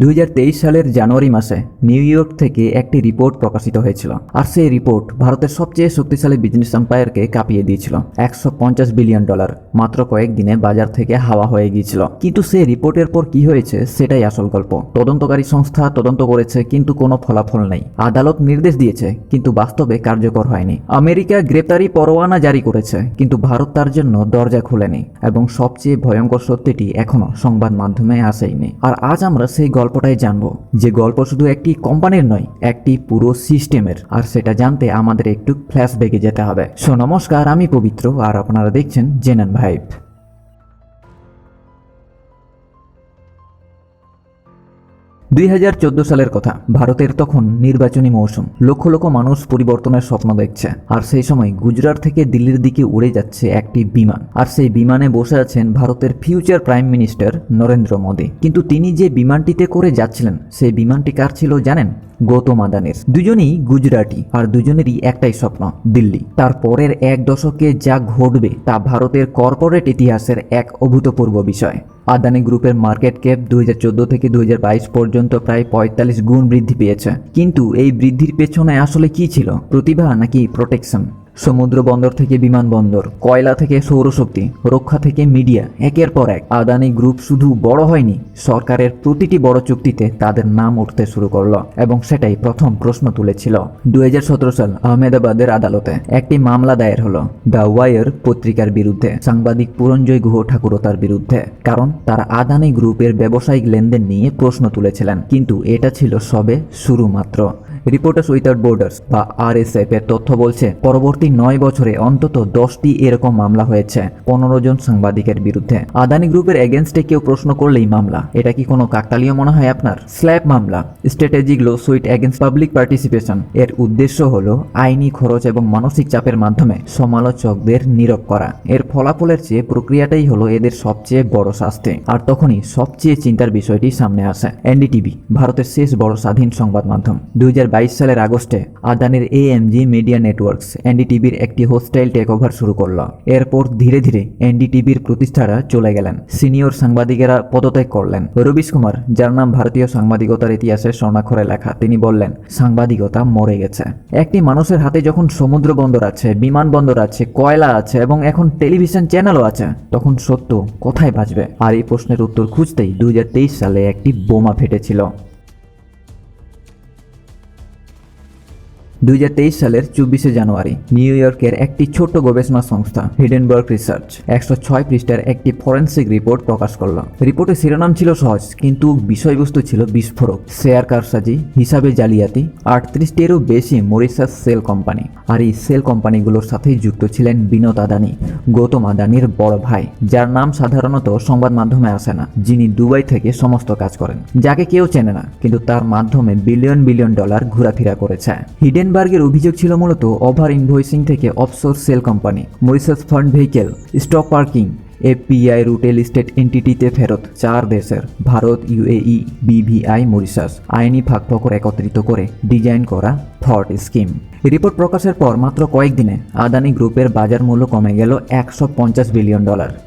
2023 সালের জানুয়ারি মাসে new York থেকে একটি রিপোর্ট প্রকাশিত হয়েছিল, আর সেই রিপোর্ট ভারতের সবচেয়ে শক্তিশালী বিজনেস এম্পায়ারকে কাঁপিয়ে দিয়েছিল। $150 বিলিয়ন মাত্র কয়েকদিনে বাজার থেকে হাওয়া হয়ে গিয়েছিল। কিন্তু সেই রিপোর্টের পর কি হয়েছে সেটাই আসল গল্প। তদন্তকারী সংস্থা তদন্ত করেছে কিন্তু কোনো ফলাফল নেই। আদালত নির্দেশ দিয়েছে কিন্তু বাস্তবে কার্যকর হয়নি। আমেরিকা গ্রেপ্তারি পরোয়ানা জারি করেছে কিন্তু ভারত তার জন্য দরজা খুলেনি, এবং সবচেয়ে ভয়ঙ্কর সত্যিটি এখনো সংবাদ মাধ্যমে আসেনি। আর আজ আমরা সেই গল্পটাই জানবো, যে গল্প শুধু একটি কোম্পানির নয়, একটি পুরো সিস্টেমের। আর সেটা জানতে আমাদের একটু ফ্ল্যাশব্যাকে যেতে হবে। নমস্কার, আমি পবিত্র আর আপনারা দেখছেন জেনান ভাইব। 2014 সালের কথা। ভারতের তখন নির্বাচনী মৌসুম। লক্ষ লক্ষ মানুষ পরিবর্তনের স্বপ্ন দেখছে। আর সেই সময় গুজরাট থেকে দিল্লির দিকে উড়ে যাচ্ছে একটি বিমান, আর সেই বিমানে বসে আছেন ভারতের future prime minister Narendra Modi. কিন্তু তিনি যে বিমানটিতে করে যাচ্ছিলেন, সেই বিমানটি কার ছিল জানেন? গৌতম আদানির। দুজনেই গুজরাটি, আর দুজনেরই একটাই স্বপ্ন, দিল্লি। তার পরের এক দশকে যা ঘটবে তা ভারতের কর্পোরেট ইতিহাসের এক অভূতপূর্ব বিষয়। আদানি গ্রুপের মার্কেট ক্যাপ 2014 থেকে 2022 পর্যন্ত প্রায় 45 গুণ বৃদ্ধি পেয়েছে। কিন্তু এই বৃদ্ধির পেছনে আসলে কি ছিল? প্রতিভা নাকি প্রোটেকশন? সমুদ্র বন্দর থেকে বিমানবন্দর, কয়লা থেকে সৌরশক্তি, রক্ষা থেকে মিডিয়া, একের পর এক আদানি গ্রুপ শুধু বড় হয়নি, সরকারের প্রতিটি বড় চুক্তিতে তাদের নাম উঠতে শুরু করলো। এবং সেটাই প্রথম প্রশ্ন তুলেছিল। 2017 সাল আহমেদাবাদের আদালতে একটি মামলা দায়ের হলো দ্য ওয়াইর পত্রিকার বিরুদ্ধে, সাংবাদিক পুরঞ্জয় গুহ ঠাকুরতার বিরুদ্ধে। কারণ তারা আদানি গ্রুপের ব্যবসায়িক লেনদেন নিয়ে প্রশ্ন তুলেছিলেন। কিন্তু এটা ছিল সবে শুরু মাত্র। রিপোর্টার্স উইদাউট বর্ডার্স বা RSF এর তথ্য বলছে, পরবর্তী 9 বছরে অন্তত 10টি এরকম মামলা হয়েছে 15 জন সাংবাদিকের বিরুদ্ধে। আদানি গ্রুপের এগেনস্টে কেউ প্রশ্ন করলেই মামলা। এটা কি কোনো কাকতালীয় মনে হয় আপনার? স্ল্যাব মামলা, স্ট্র্যাটেজিক লো সুইট এগেনস্ট পাবলিক পার্টিসিপেশন। এর উদ্দেশ্য হলো আইনি খরচ এবং মানসিক চাপের মাধ্যমে সমালোচকদের নীরব করা। এর ফলাফলের চেয়ে প্রক্রিয়াটাই হলো এদের সবচেয়ে বড় শাস্তি। আর তখনই সবচেয়ে চিন্তার বিষয়টি সামনে আসে। এনডিটিভি, ভারতের শেষ বড় স্বাধীন সংবাদ মাধ্যম, 2022 সালের আগস্টে আদানির AMG মিডিয়া নেটওয়ার্কস এনডিটিভির একটি হোস্টাইল টেক ওভার শুরু করল। এরপর ধীরে ধীরে এনডিটিভির প্রতিষ্ঠারা চলে গেলেন, সিনিয়র সাংবাদিকেরা পদত্যাগ করলেন। রবিশ কুমার, যার নাম ভারতীয় সাংবাদিকতার ইতিহাসে স্বর্ণাক্ষরে লেখা, তিনি বললেন, সাংবাদিকতা মরে গেছে। একটি মানুষের হাতে যখন সমুদ্র বন্দর আছে, বিমানবন্দর আছে, কয়লা আছে এবং এখন টেলিভিশন চ্যানেলও আছে, তখন সত্য কোথায় বাঁচবে? আর এই প্রশ্নের উত্তর খুঁজতেই 2023 সালে একটি বোমা ফেটেছিল। 2023 সালের 24 জানুয়ারি নিউ ইয়র্কের একটি ছোট্ট গবেষণা সংস্থা হিডেনবার্গ রিসার্চ 106 পৃষ্ঠার একটি ফরেন্সিক রিপোর্ট প্রকাশ করল। রিপোর্টের শিরোনাম ছিল সহজ, কিন্তু বিষয়বস্তু ছিল বিস্ফোরক। শেয়ার কারসাজি, হিসাবে জালিয়াতি, 38টিরও বেশি মরিশাস সেল কোম্পানি। আর এই সেল কোম্পানিগুলোর সাথেই যুক্ত ছিলেন বিনোদ আদানি, গৌতম আদানির বড় ভাই, যার নাম সাধারণত সংবাদ মাধ্যমে আসে না, যিনি দুবাই থেকে সমস্ত কাজ করেন, যাকে কেউ চেনে না, কিন্তু তার মাধ্যমে বিলিয়ন বিলিয়ন ডলার ঘোরাফেরা করেছে। হিডেনবার্গের অভিযোগ ছিল মূলত ওভার ইনভয়েসিং থেকে offshore shell company, Mauritius fund vehicle, stock parking, FPI রুটে লিস্টেড এন্টিটিতে ফেরত 4 দেশের ভারত, UAE, BVI, মরিশাস আইনি ফাঁকফোকর একত্রিত করে ডিজাইন করা থট স্কিম। রিপোর্ট প্রকাশের পর মাত্র কয়েকদিনে আদানি গ্রুপের বাজার মূল্য কমে গেল $150 বিলিয়ন।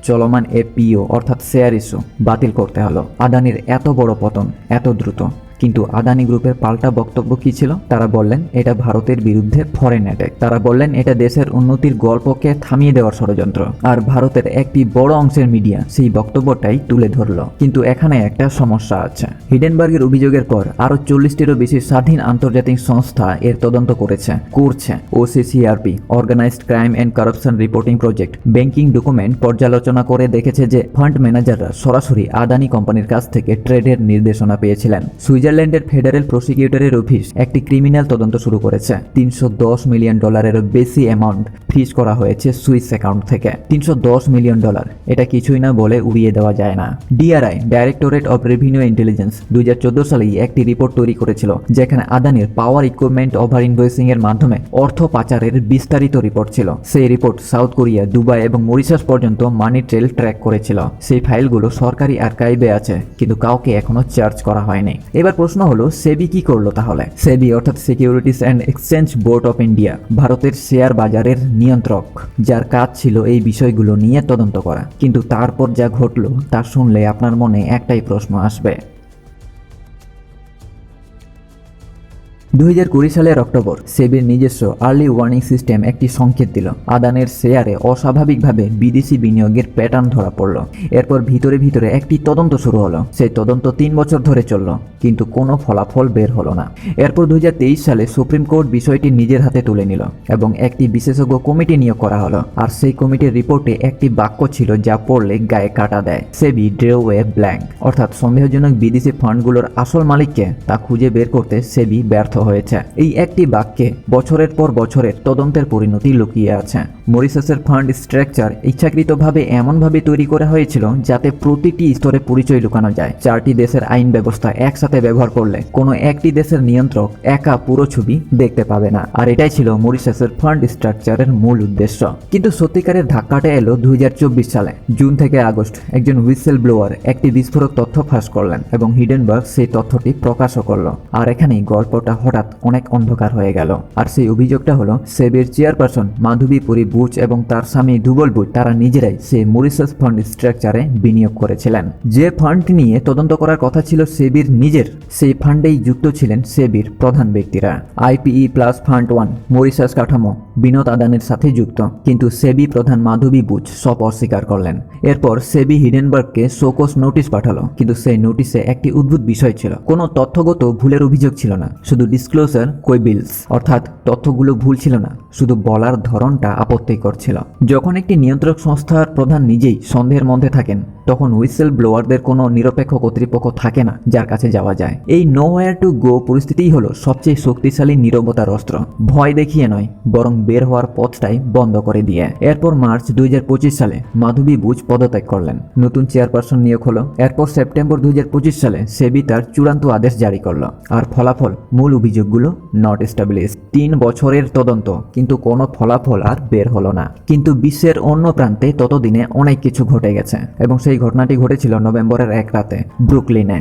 চলমান FPO অর্থাৎ শেয়ার ইস্যু বাতিল করতে হলো। আদানির এত বড় পতন এত দ্রুত। কিন্তু আদানি গ্রুপের পাল্টা বক্তব্য কি ছিল? তারা বললেন এটা ভারতের বিরুদ্ধে ফরেন অ্যাটাক। তারা বললেন এটা দেশের উন্নতির গল্পকে থামিয়ে দেওয়ার ষড়যন্ত্র। আর ভারতের একটি বড় অংশের মিডিয়া সেই বক্তব্যটাই তুলে ধরলো। কিন্তু এখানে একটা সমস্যা আছে। হিডেনবার্গের অভিযোগের পর আরো 40টিরও বেশি স্বাধীন আন্তর্জাতিক সংস্থা এর তদন্ত করছে। OCCRP, organised crime and corruption reporting project, banking document পর্যালোচনা করে দেখেছে যে ফান্ড ম্যানেজাররা সরাসরি আদানি কোম্পানির কাছ থেকে ট্রেডের নির্দেশনা পেয়েছিলেন। সুইজারল্যান্ডের ফেডারেল প্রসিকিউটরের অফিস একটি ক্রিমিনাল তদন্ত শুরু করেছে। $310 মিলিয়ন বেশি অ্যামাউন্ট ফ্রিজ করা হয়েছে সুইস অ্যাকাউন্ট থেকে। $310 মিলিয়ন, এটা কিছুই না বলে উড়িয়ে দেওয়া যায় না। DRI, directorate of revenue intelligence, 2014 সালেই একটি রিপোর্ট তৈরি করেছিল, যেখানে আদানির পাওয়ার ইকুইপমেন্ট ওভার ইনভয়েসিং এর মাধ্যমে অর্থ পাচারের বিস্তারিত রিপোর্ট ছিল। সেই রিপোর্ট সাউথ কোরিয়া, দুবাই এবং মরিশাস পর্যন্ত মানি ট্রেল ট্র্যাক করেছিল। সেই ফাইলগুলো সরকারি আর্কাইভে আছে, কিন্তু কাউকে এখনো চার্জ করা হয়নি। এবার প্রশ্ন হলো, সেবি কি করলো তাহলে? সেবি অর্থাৎ securities and exchange board of India, ভারতের শেয়ার বাজারের নিয়ন্ত্রক, যার কাজ ছিল এই বিষয়গুলো নিয়ে তদন্ত করা। কিন্তু তারপর যা ঘটলো তা শুনলে আপনার মনে একটাই প্রশ্ন আসবে, 2020 সালের অক্টোবর সেবির নিজস্ব আর্লি ওয়ার্নিং সিস্টেম একটি সংকেত দিল। আদানের শেয়ারে অস্বাভাবিকভাবে বিদেশি বিনিয়োগের প্যাটার্ন ধরা পড়ল। এরপর ভিতরে ভিতরে একটি তদন্ত শুরু হলো। সেই তদন্ত 3 বছর ধরে চলল, কিন্তু কোনো ফলাফল বের হলো না। এরপর 2023 সালে সুপ্রিম কোর্ট বিষয়টি নিজের হাতে তুলে নিল এবং একটি বিশেষজ্ঞ কমিটি নিয়োগ করা হলো। আর সেই কমিটির রিপোর্টে একটি বাক্য ছিল যা পড়লে গায়ে কাটা দেয়: সেবি ড্রেও এ ব্ল্যাঙ্ক, অর্থাৎ সন্দেহজনক বিদেশি ফান্ডগুলোর আসল মালিককে তা খুঁজে বের করতে সেবি ব্যর্থ হয়েছে। এই একটি বাক্যে বছরের পর বছরের তদন্তের পরিণতি লুকিয়ে আছে। মরিশাসের ফান্ড স্ট্রাকচার ইচ্ছাকৃতভাবে এমনভাবে তৈরি করা হয়েছিল যাতে প্রতিটি স্তরে পরিচয় লুকানো যায়। 4টি দেশের আইন ব্যবস্থা একসাথে ব্যবহার করলে কোনো একটি দেশের নিয়ন্ত্রক একা পুরো ছবি দেখতে পাবে না। আর এটাই ছিল মরিশাসের ফান্ড স্ট্রাকচারের মূল উদ্দেশ্য। কিন্তু সত্যিকারের ধাক্কাটা এলো 2024 সালে। জুন থেকে আগস্ট একজন হুইসেল ব্লোয়ার একটি বিস্ফোরক তথ্য ফাঁস করলেন এবং হিডেনবার্গ সেই তথ্যটি প্রকাশও করল। আর এখানেই গল্পটা হঠাৎ অনেক অন্ধকার হয়ে গেল। আর সেই অভিযোগটা হলো সেবির চেয়ারপারসন মাধবী পুরী বুচ এবং তার স্বামী ধুবল বুচ তারা নিজেরাই সেই মরিশাস ফান্ড স্ট্রাকচারে বিনিয়োগ করেছিলেন। যে ফান্ড নিয়ে তদন্ত করার কথা ছিল সেবির নিজের, সেই ফান্ডেই যুক্ত ছিলেন সেবির প্রধান ব্যক্তিরা। আইপিই প্লাস ফান্ড 1 মরিশাস কাঠামো বিনোদ আদানের সাথে যুক্ত, কিন্তু সেবি প্রধান মাধবী বুচ সব অস্বীকার করলেন। এরপর সেবি হিডেনবার্গকে শোকজ নোটিশ পাঠালো, কিন্তু সেই নোটিশে একটি অদ্ভুত বিষয় ছিল। কোনো তথ্যগত ভুলের অভিযোগ ছিল না, শুধু ডিসক্লোজার কোয়েবিলস, অর্থাৎ তথ্যগুলো ভুল ছিল না, শুধু বলার ধরনটা আপত্তিকর ছিল। যখন একটি নিয়ন্ত্রক সংস্থার প্রধান নিজেই সন্দেহের মধ্যে থাকেন, তখন হুইসেল ব্লোয়ারদের কোনো নিরপেক্ষ কর্তৃপক্ষ থাকে না যার কাছে যাওয়া যায়। এই নো ওয়্যার টু গো পরিস্থিতিই হলো সবচেয়ে শক্তিশালী নীরবতার অস্ত্র। ভয় দেখিয়ে নয়, বরং বের হওয়ার পথটাই বন্ধ করে দিয়ে। এরপর মার্চ 2025 সালে মাধবী বুচ পদত্যাগ করলেন, নতুন চেয়ারপারসন নিয়োগ হলো। এরপর সেপ্টেম্বর 2025 সালে সেবি তার চূড়ান্ত আদেশ জারি করলো। আর ফলাফল, মূল অভিযোগগুলো নট এস্টাবলিশ। 3 বছরের তদন্ত, কিন্তু কোনো ফলাফল আর বের হলো না। কিন্তু বিশ্বের অন্য প্রান্তে ততদিনে অনেক কিছু ঘটে গেছে এবং সেই ঘটনাটি ঘটেছিল নভেম্বরের 1 রাতে ব্রুকলিনে।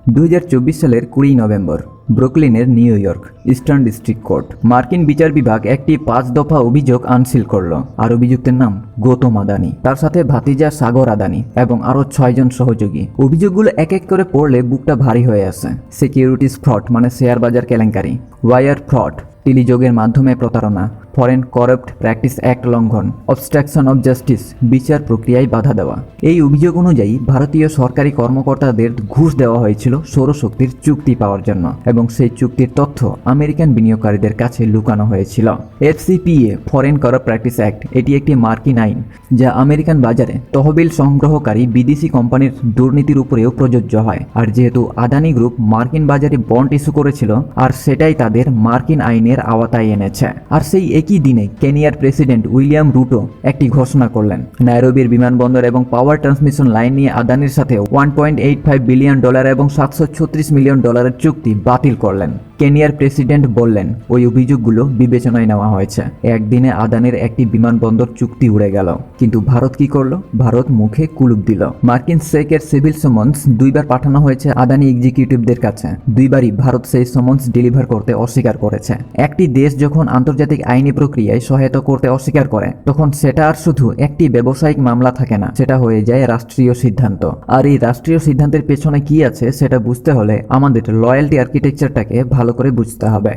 2024 সালের 20 নভেম্বর ব্রুকলিনের New York Eastern District Court মার্কিন বিচার বিভাগ একটি 5 দফা অভিযোগ আনসিল করলো। আর অভিযুক্তের নাম গৌতম আদানি, তার সাথে ভাতিজা সাগর আদানি এবং আরো 6 জন সহযোগী। অভিযোগগুলো এক এক করে পড়লে বুকটা ভারী হয়ে আসে। সিকিউরিটিজ ফ্রড মানে শেয়ার বাজার কেলেঙ্কারি, ওয়ায়ার ফ্রড টেলিযোগের মাধ্যমে প্রতারণা, ফরেন করাপ্ট প্র্যাকটিস অ্যাক্ট লঙ্ঘন, অবস্ট্রাকশন অফ জাস্টিস বিচার প্রক্রিয়ায় বাধা দেওয়া। এই অভিযোগ অনুযায়ী ভারতীয় সরকারি কর্মকর্তাদের ঘুষ দেওয়া হয়েছিল সৌরশক্তির চুক্তি পাওয়ার জন্য এবং সেই চুক্তির তথ্য আমেরিকান বিনিয়োগকারীদের কাছে লুকানো হয়েছিল। এফসিপিএ ফরেন করাপ্ট প্র্যাকটিস অ্যাক্ট, এটি একটি মার্কিন আইন যা আমেরিকান বাজারে তহবিল সংগ্রহকারী বিদেশি কোম্পানির দুর্নীতির উপরেও প্রযোজ্য হয়। আর যেহেতু আদানি গ্রুপ মার্কিন বাজারে বন্ড ইস্যু করেছিল, আর সেটাই তাদের মার্কিন আইনের আওতায় এনেছে। আর সেই একই দিনে কেনিয়ার প্রেসিডেন্ট উইলিয়াম রুটো একটি ঘোষণা করলেন, নাইরোবির বিমানবন্দর এবং পাওয়ার ট্রান্সমিশন লাইন নিয়ে আদানির সাথে $1.85 বিলিয়ন এবং $736 মিলিয়ন চুক্তি বাতিল করলেন। কেনিয়ার প্রেসিডেন্ট বললেন ওই অভিযোগগুলো বিবেচনায় নেওয়া হয়েছে। একদিনে আদানির একটি বিমানবন্দর চুক্তি উড়ে গেল। কিন্তু ভারত কি করলো? ভারত মুখে কুলুপ দিল। মার্কিন সেকের সিভিল সমন্স 2বার পাঠানো হয়েছে আদানি এক্সিকিউটিভদের কাছে। 2বারই ভারত সেই সমন্স ডেলিভার করতে অস্বীকার করেছে। একটি দেশ যখন আন্তর্জাতিক আইনি প্রক্রিয়ায় সহায়তা করতে অস্বীকার করে, তখন সেটা আর শুধু একটি ব্যবসায়িক মামলা থাকে না, সেটা হয়ে যায় রাষ্ট্রীয় সিদ্ধান্ত। আর এই রাষ্ট্রীয় সিদ্ধান্তের পেছনে কি আছে সেটা বুঝতে হলে আমাদের লয়্যালটি আর্কিটেকচারটাকে ভালো করে বুঝতে হবে।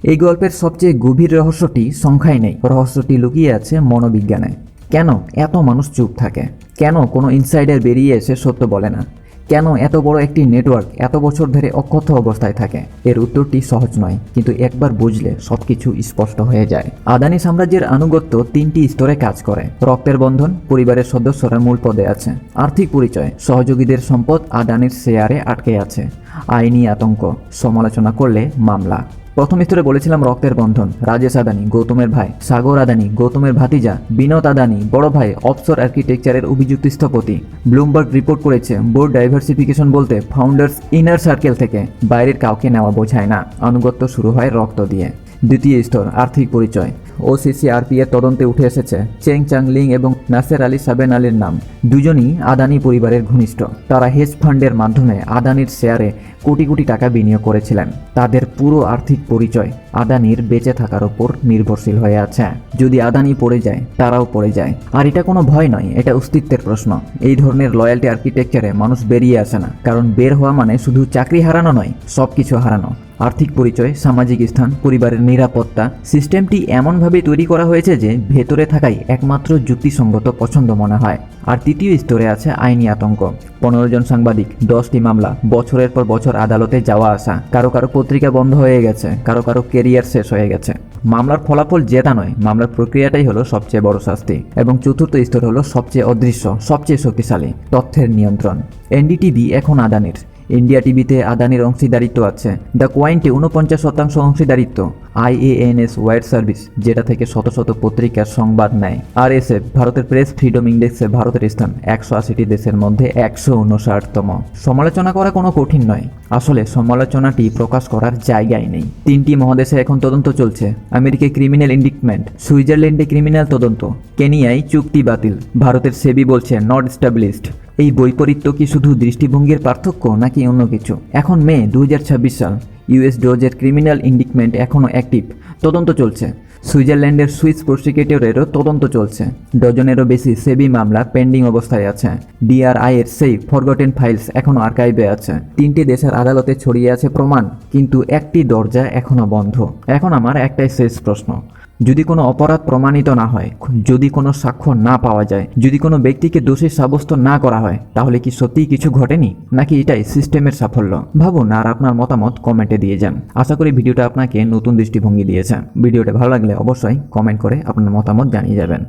এই গল্পের সবচেয়ে গভীর রহস্যটি সংখ্যায় নেই, রহস্যটি লুকিয়ে আছে মনোবিজ্ঞানে। কেন এত মানুষ চুপ থাকে? কেন কোনো ইনসাইডার বেরিয়ে এসে সত্য বলে না? কেন এত বড় একটি নেটওয়ার্ক এত বছর ধরে অক্ষত অবস্থায় থাকে? এর উত্তরটি সহজ নয়, কিন্তু একবার বুঝলে সবকিছু স্পষ্ট হয়ে যায়। আদানি সাম্রাজ্যের আনুগত্য 3টি স্তরে কাজ করে। রক্তের বন্ধন, পরিবারের সদস্যরা মূল পদে আছে। আর্থিক পরিচয়, সহযোগীদের সম্পদ আদানির শেয়ারে আটকে আছে। আইনি আতঙ্ক, সমালোচনা করলে মামলা। প্রথম স্তরে বলেছিলাম রক্তের বন্ধন, রাজেশ আদানি গৌতমের ভাই, সাগর আদানি গৌতমের ভাতিজা, বিনোদ আদানি বড় ভাই অফশোর আর্কিটেকচারের অভিযুক্ত স্থপতি। ব্লুমবার্গ রিপোর্ট করেছে বোর্ড ডাইভার্সিফিকেশন বলতে ফাউন্ডার্স ইনার সার্কেল থেকে, বাইরের কাউকে নেওয়া বোঝায় না। আনুগত্য শুরু হয় রক্ত দিয়ে। দ্বিতীয় স্তর আর্থিক পরিচয়। OCCRP এর তদন্তে উঠে এসেছে চেং চাংলিং এবং নাসের আলী সাবেন আলীর নাম। দুজনই আদানি পরিবারের ঘনিষ্ঠ। তারা হেজ ফান্ডের মাধ্যমে আদানির শেয়ারে কোটি কোটি টাকা বিনিয়োগ করেছিলেন। তাদের পুরো আর্থিক পরিচয় আদানির বেঁচে থাকার ওপর নির্ভরশীল হয়ে আছে। যদি আদানি পড়ে যায় তারাও পড়ে যায়। আর এটা কোনো ভয় নয়, এটা অস্তিত্বের প্রশ্ন। এই ধরনের লয়্যালটি আর্কিটেকচারে মানুষ বেরিয়ে আসে না, কারণ বের হওয়া মানে শুধু চাকরি হারানো নয়, সব কিছু হারানো। আর্থিক পরিচয়, সামাজিক স্থান, পরিবারের নিরাপত্তা, সিস্টেমটি এমনভাবে তৈরি করা হয়েছে যে ভেতরে থাকাই একমাত্র যুক্তিসঙ্গত পছন্দ মনে হয়। আর তৃতীয় স্তরে আছে আইনি আতঙ্ক। 15 জন সাংবাদিক, 10টি মামলা, বছরের পর বছর আদালতে যাওয়া আসা। কারো কারো পত্রিকা বন্ধ হয়ে গেছে, কারো কারো কেরিয়ার শেষ হয়ে গেছে। মামলার ফলাফল জেতা নয়, মামলার প্রক্রিয়াটাই হলো সবচেয়ে বড় শাস্তি। এবং চতুর্থ স্তর হলো সবচেয়ে অদৃশ্য, সবচেয়ে শক্তিশালী, তথ্যের নিয়ন্ত্রণ। এনডিটিভি এখন আদানির। ইন্ডিয়া টিভিতে আদানির অংশীদারিত্ব আছে। দ্য কোয়াইন্টে 49% অংশীদারিত্ব। IANS ওয়াইড সার্ভিস, যেটা থেকে শত শত পত্রিকার সংবাদ নেয়। RSF, ভারতের প্রেস ফ্রিডম ইন্ডেক্সে ভারতের স্থান 180টি দেশের মধ্যে 159তম। সমালোচনা করা কোনো কঠিন নয়, আসলে সমালোচনাটি প্রকাশ করার জায়গায় নেই। 3টি মহাদেশে এখন তদন্ত চলছে। আমেরিকায় ক্রিমিনাল ইন্ডিকমেন্ট, সুইজারল্যান্ডে ক্রিমিনাল তদন্ত, কেনিয়ায় চুক্তি বাতিল, ভারতের সেবি বলছে নট স্টাবলিশড। এই বৈপরীত্য কি শুধু দৃষ্টিভঙ্গির পার্থক্য নাকি অন্য কিছু? এখন মে 2026 সাল। US ডোজের ক্রিমিনাল ইন্ডিকমেন্ট এখনও অ্যাক্টিভ, তদন্ত চলছে। সুইজারল্যান্ডের সুইস প্রসিকিউটরেরও তদন্ত চলছে। ডজনেরও বেশি সেবি মামলা পেন্ডিং অবস্থায় আছে। DRI এর সেই ফরগটেন ফাইলস এখনও আর্কাইভে আছে। 3টি দেশের আদালতে ছড়িয়ে আছে প্রমাণ, কিন্তু একটি দরজা এখনও বন্ধ। এখন আমার একটাই শেষ প্রশ্ন, যদি কোনো অপরাধ প্রমাণিত না হয়, যদি কোনো সাক্ষ্য না পাওয়া যায়, যদি কোনো ব্যক্তিকে দোষী সাব্যস্ত না করা হয়, তাহলে কি সত্যিই কিছু ঘটেনি, নাকি এটাই সিস্টেমের সাফল্য? ভাবুন আর আপনার মতামত কমেন্টে দিয়ে যান। আশা করি ভিডিওটা আপনাকে নতুন দৃষ্টিভঙ্গি দিয়েছে। ভিডিওটা ভালো লাগলে অবশ্যই কমেন্ট করে আপনার মতামত জানিয়ে যাবেন।